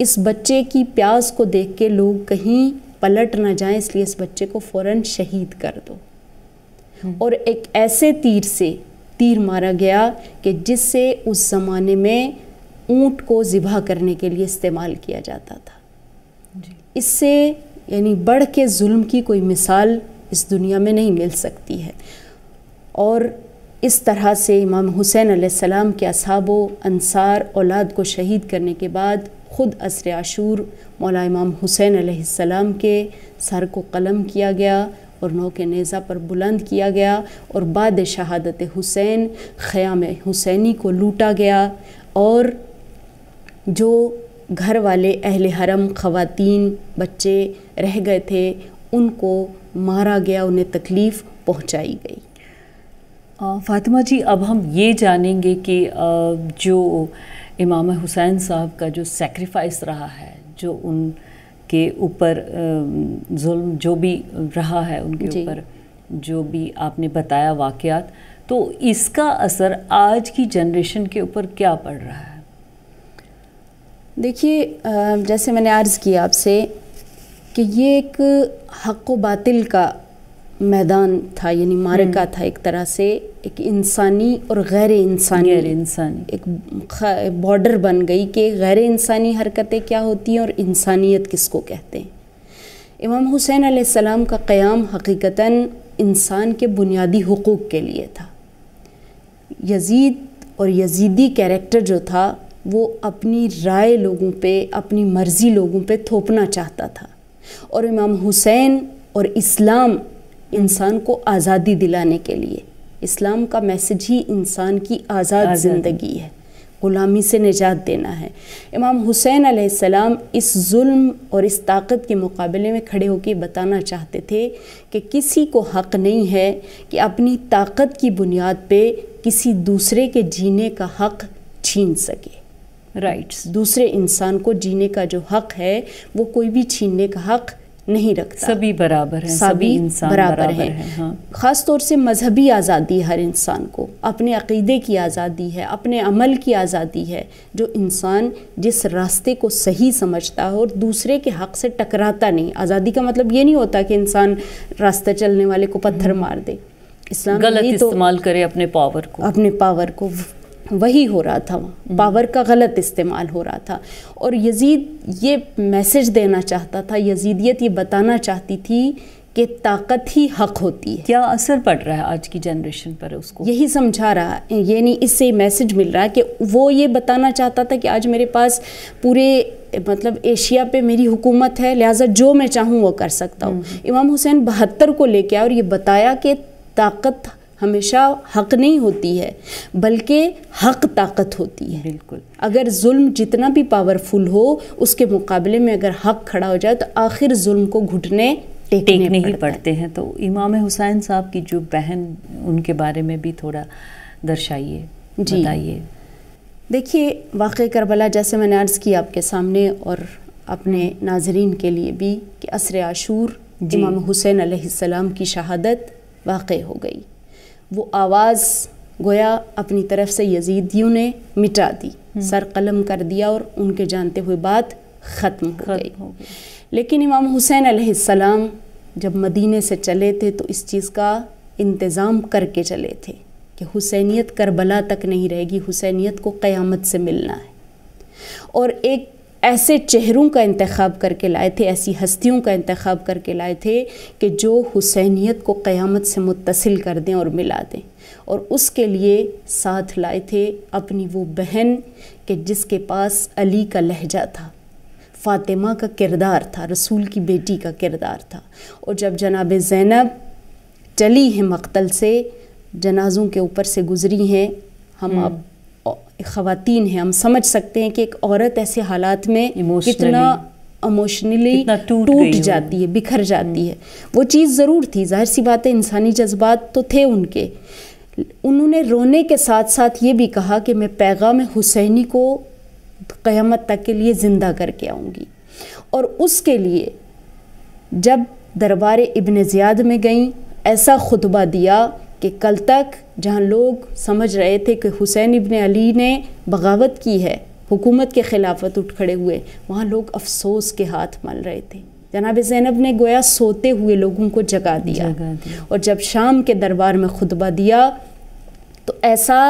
اس بچے کی پیاس کو دیکھ کے لوگ کہیں پلٹ نہ جائیں، اس لیے اس بچے کو فوراً شہید کر دو. اور ایک ایسے تیر سے تیر مارا گیا کہ جس سے اس زمانے میں اونٹ کو ذبح کرنے کے لیے استعمال کیا جاتا تھا. اس سے یعنی بڑھ کے ظلم کی کوئی مثال اس دنیا میں نہیں مل سکتی ہے. اور اس طرح سے امام حسین علیہ السلام کے اصحاب و انصار اولاد کو شہید کرنے کے بعد خود عصر عاشور مولا امام حسین علیہ السلام کے سر کو قلم کیا گیا اور نوک نیزہ پر بلند کیا گیا، اور بعد شہادت حسین خیام حسینی کو لوٹا گیا، اور جو گھر والے اہل حرم خواتین بچے رہ گئے تھے ان کو مارا گیا، انہیں تکلیف پہنچائی گئی. فاطمہ جی، اب ہم یہ جانیں گے کہ جو امام حسین صاحب کا جو سیکریفائس رہا ہے، جو ان کے اوپر ظلم جو بھی رہا ہے، ان کے اوپر جو بھی آپ نے بتایا واقعات، تو اس کا اثر آج کی جنریشن کے اوپر کیا پڑ رہا ہے؟ دیکھیے، جیسے میں نے عرض کیا آپ سے کہ یہ ایک حق و باطل کا میدان تھا، یعنی معرکہ تھا، ایک طرح سے ایک انسانی اور غیر انسانی ایک بارڈر بن گئی کہ غیر انسانی حرکتیں کیا ہوتی ہیں اور انسانیت کس کو کہتے ہیں. امام حسین علیہ السلام کا قیام حقیقتاً انسان کے بنیادی حقوق کے لیے تھا. یزید اور یزیدی کیریکٹر جو تھا وہ اپنی رائے لوگوں پہ، اپنی مرضی لوگوں پہ تھوپنا چاہتا تھا، اور امام حسین اور اسلام انسان کو آزادی دلانے کے لیے، اسلام کا میسج ہی انسان کی آزاد زندگی ہے، غلامی سے نجات دینا ہے. امام حسین علیہ السلام اس ظلم اور اس طاقت کے مقابلے میں کھڑے ہو کے بتانا چاہتے تھے کہ کسی کو حق نہیں ہے کہ اپنی طاقت کی بنیاد پہ کسی دوسرے کے جینے کا حق چھین سکے. رائٹس، دوسرے انسان کو جینے کا جو حق ہے وہ کوئی بھی چھیننے کا حق نہیں رکھتا. سبھی برابر ہیں، سبھی انسان برابر ہیں. ہاں. خاص طور سے مذہبی آزادی ہر انسان کو، اپنے عقیدے کی آزادی ہے، اپنے عمل کی آزادی ہے. جو انسان جس راستے کو صحیح سمجھتا ہے اور دوسرے کے حق سے ٹکراتا نہیں. آزادی کا مطلب یہ نہیں ہوتا کہ انسان راستہ چلنے والے کو پتھر مار دے. اسلام غلط استعمال کرے اپنے پاور کو. وہی ہو رہا تھا، پاور کا غلط استعمال ہو رہا تھا. اور یزید یہ میسج دینا چاہتا تھا، یزیدیت یہ بتانا چاہتی تھی کہ طاقت ہی حق ہوتی ہے. کیا اثر پڑ رہا ہے آج کی جنریشن پر اس کو؟ یہی سمجھا رہا ہے، یعنی اس سے میسج مل رہا ہے کہ وہ یہ بتانا چاہتا تھا کہ آج میرے پاس پورے مطلب ایشیا پہ میری حکومت ہے، لہٰذا جو میں چاہوں وہ کر سکتا ہوں. امام حسین 72 کو لے کے آیا اور یہ بتایا کہ طاقت ہمیشہ حق نہیں ہوتی ہے بلکہ حق طاقت ہوتی ہے. بالکل. اگر ظلم جتنا بھی پاورفل ہو اس کے مقابلے میں اگر حق کھڑا ہو جائے تو آخر ظلم کو گھٹنے ٹیکنے ہی پڑتے ہیں. تو امام حسین صاحب کی جو بہن، ان کے بارے میں بھی تھوڑا درشائیے، بتائیے. دیکھیے، واقعہ کربلا جیسے میں نے عرض کی آپ کے سامنے اور اپنے ناظرین کے لیے بھی کہ عصر عاشور امام حسین علیہ السلام کی شہادت واقع ہو گئی. وہ آواز گویا اپنی طرف سے یزیدیوں نے مٹا دی، سر قلم کر دیا اور ان کے جانتے ہوئے بات ختم ہو گئی. لیکن امام حسین علیہ السلام جب مدینے سے چلے تھے تو اس چیز کا انتظام کر کے چلے تھے کہ حسینیت کربلا تک نہیں رہے گی، حسینیت کو قیامت سے ملنا ہے. اور ایک ایسے چہروں کا انتخاب کر کے لائے تھے، ایسی ہستیوں کا انتخاب کر کے لائے تھے کہ جو حسینیت کو قیامت سے متصل کر دیں اور ملا دیں. اور اس کے لیے ساتھ لائے تھے اپنی وہ بہن کہ جس کے پاس علی کا لہجہ تھا، فاطمہ کا کردار تھا، رسول کی بیٹی کا کردار تھا. اور جب جناب زینب چلی ہیں مقتل سے، جنازوں کے اوپر سے گزری ہیں، ہم اب خواتین ہیں، ہم سمجھ سکتے ہیں کہ ایک عورت ایسے حالات میں کتنا ایموشنلی ٹوٹ جاتی ہے، بکھر جاتی ہے. وہ چیز ضرور تھی، ظاہر سی بات ہے، انسانی جذبات تو تھے ان کے. انہوں نے رونے کے ساتھ ساتھ یہ بھی کہا کہ میں پیغام حسینی کو قیامت تک کے لیے زندہ کر کے آؤں گی. اور اس کے لیے جب دربار ابن زیاد میں گئیں، ایسا خطبہ دیا کہ کل تک جہاں لوگ سمجھ رہے تھے کہ حسین ابن علی نے بغاوت کی ہے، حکومت کے خلافت اٹھ کھڑے ہوئے، وہاں لوگ افسوس کے ہاتھ مل رہے تھے. جناب زینب نے گویا سوتے ہوئے لوگوں کو جگا دیا. اور جب شام کے دربار میں خطبہ دیا تو ایسا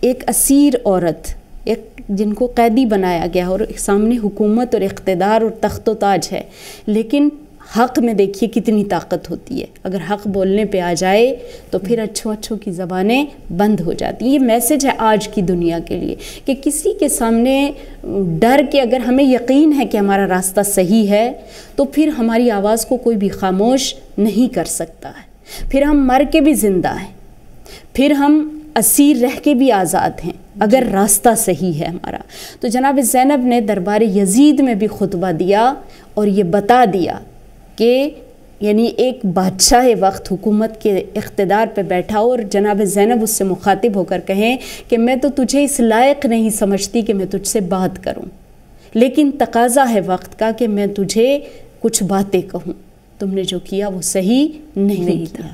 ایک اسیر عورت، ایک جن کو قیدی بنایا گیا اور سامنے حکومت اور اقتدار اور تخت و تاج ہے، لیکن حق میں دیکھیے کتنی طاقت ہوتی ہے. اگر حق بولنے پہ آ جائے تو پھر اچھوں کی زبانیں بند ہو جاتی ہیں. یہ میسج ہے آج کی دنیا کے لیے کہ کسی کے سامنے ڈر کے، اگر ہمیں یقین ہے کہ ہمارا راستہ صحیح ہے تو پھر ہماری آواز کو کوئی بھی خاموش نہیں کر سکتا ہے. پھر ہم مر کے بھی زندہ ہیں، پھر ہم اسیر رہ کے بھی آزاد ہیں اگر راستہ صحیح ہے ہمارا. تو جناب زینب نے دربار یزید میں بھی خطبہ دیا اور یہ بتا دیا کہ یعنی ایک بادشاہ وقت حکومت کے اقتدار پہ بیٹھا اور جناب زینب اس سے مخاطب ہو کر کہیں کہ میں تو تجھے اس لائق نہیں سمجھتی کہ میں تجھ سے بات کروں، لیکن تقاضا ہے وقت کا کہ میں تجھے کچھ باتیں کہوں. تم نے جو کیا وہ صحیح نہیں کیا.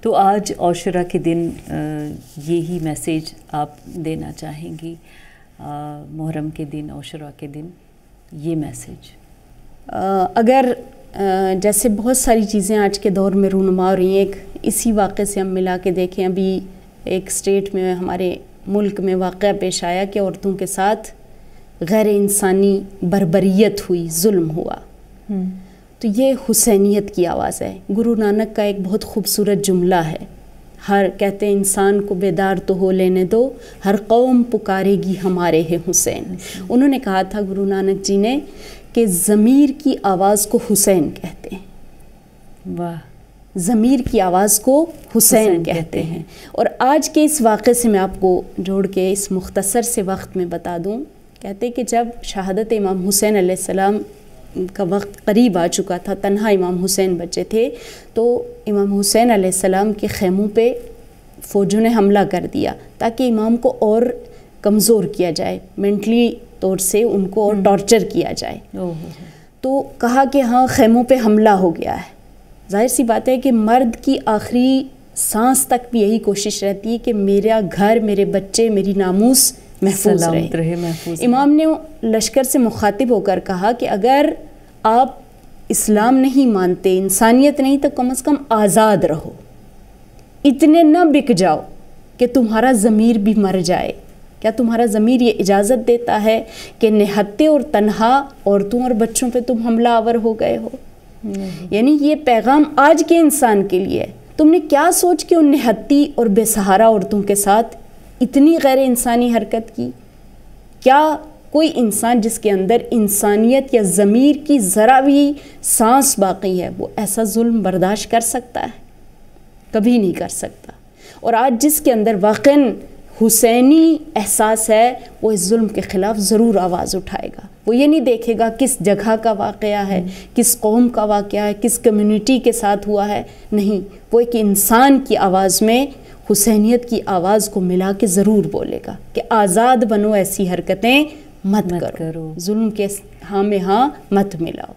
تو آج عاشورہ کے دن یہی میسیج آپ دینا چاہیں گی؟ محرم کے دن، عاشورہ کے دن یہ میسیج اگر جیسے بہت ساری چیزیں آج کے دور میں رونما ہو رہی ہیں، ایک اسی واقعے سے ہم ملا کے دیکھیں. ابھی ایک اسٹیٹ میں ہمارے ملک میں واقعہ پیش آیا کہ عورتوں کے ساتھ غیر انسانی بربریت ہوئی، ظلم ہوا. تو یہ حسینیت کی آواز ہے. گرو نانک کا ایک بہت خوبصورت جملہ ہے، کہتے ہیں انسان کو بیدار تو ہو لینے دو، ہر قوم پکارے گی ہمارے ہے حسین. انہوں نے کہا تھا گرو نانک جی نے کہ ضمیر کی آواز کو حسین کہتے ہیں. واہ! ضمیر کی آواز کو حسین کہتے ہیں. اور آج کے اس واقعے سے میں آپ کو جوڑ کے اس مختصر سے وقت میں بتا دوں. کہتے کہ جب شہادت امام حسین علیہ السلام کا وقت قریب آ چکا تھا، تنہا امام حسین بچے تھے، تو امام حسین علیہ السلام کے خیموں پہ فوجوں نے حملہ کر دیا تاکہ امام کو اور کمزور کیا جائے، مینٹلی طور سے ان کو اور ٹارچر کیا جائے. تو کہا کہ ہاں خیموں پہ حملہ ہو گیا ہے. ظاہر سی بات ہے کہ مرد کی آخری سانس تک بھی یہی کوشش رہتی ہے کہ میرا گھر، میرے بچے، میری ناموس محفوظ رہے. امام نے لشکر سے مخاطب ہو کر کہا کہ اگر آپ اسلام نہیں مانتے، انسانیت نہیں، تو کم از کم آزاد رہو. اتنے نہ بک جاؤ کہ تمہارا ضمیر بھی مر جائے. کیا تمہارا ضمیر یہ اجازت دیتا ہے کہ نہتے اور تنہا عورتوں اور بچوں پہ تم حملہ آور ہو گئے ہو؟ یعنی یہ پیغام آج کے انسان کے لیے ہے. تم نے کیا سوچ کے ان نہتی اور بے سہارا عورتوں کے ساتھ اتنی غیر انسانی حرکت کی؟ کیا کوئی انسان جس کے اندر انسانیت یا ضمیر کی ذرا بھی سانس باقی ہے، وہ ایسا ظلم برداشت کر سکتا ہے؟ کبھی نہیں کر سکتا. اور آج جس کے اندر واقعاً حسینی احساس ہے، وہ اس ظلم کے خلاف ضرور آواز اٹھائے گا. وہ یہ نہیں دیکھے گا کس جگہ کا واقعہ ہے، کس قوم کا واقعہ ہے، کس کمیونٹی کے ساتھ ہوا ہے. نہیں، وہ ایک انسان کی آواز میں حسینیت کی آواز کو ملا کے ضرور بولے گا کہ آزاد بنو، ایسی حرکتیں مت کرو، ظلم کے ہاں میں ہاں مت ملاؤ.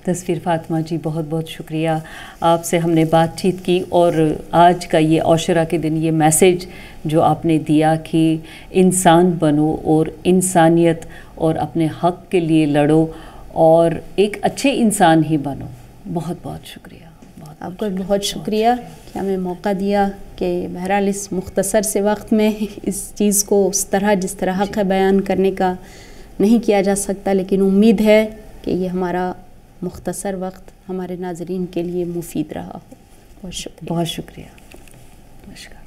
تصویر فاطمہ جی، بہت بہت شکریہ. آپ سے ہم نے بات چیت کی اور آج کا یہ عاشورہ کے دن یہ میسیج جو آپ نے دیا کہ انسان بنو اور انسانیت اور اپنے حق کے لیے لڑو اور ایک اچھے انسان ہی بنو. بہت بہت شکریہ. آپ کو بہت شکریہ کہ ہمیں موقع دیا کہ بہرحال اس مختصر سے وقت میں اس چیز کو اس طرح جس طرح حق ہے بیان کرنے کا نہیں کیا جا سکتا، لیکن امید ہے کہ یہ ہمارا مختصر وقت ہمارے ناظرین کے لیے مفید رہا ہو. بہت شکریہ. بہت شکریہ. نمسکار.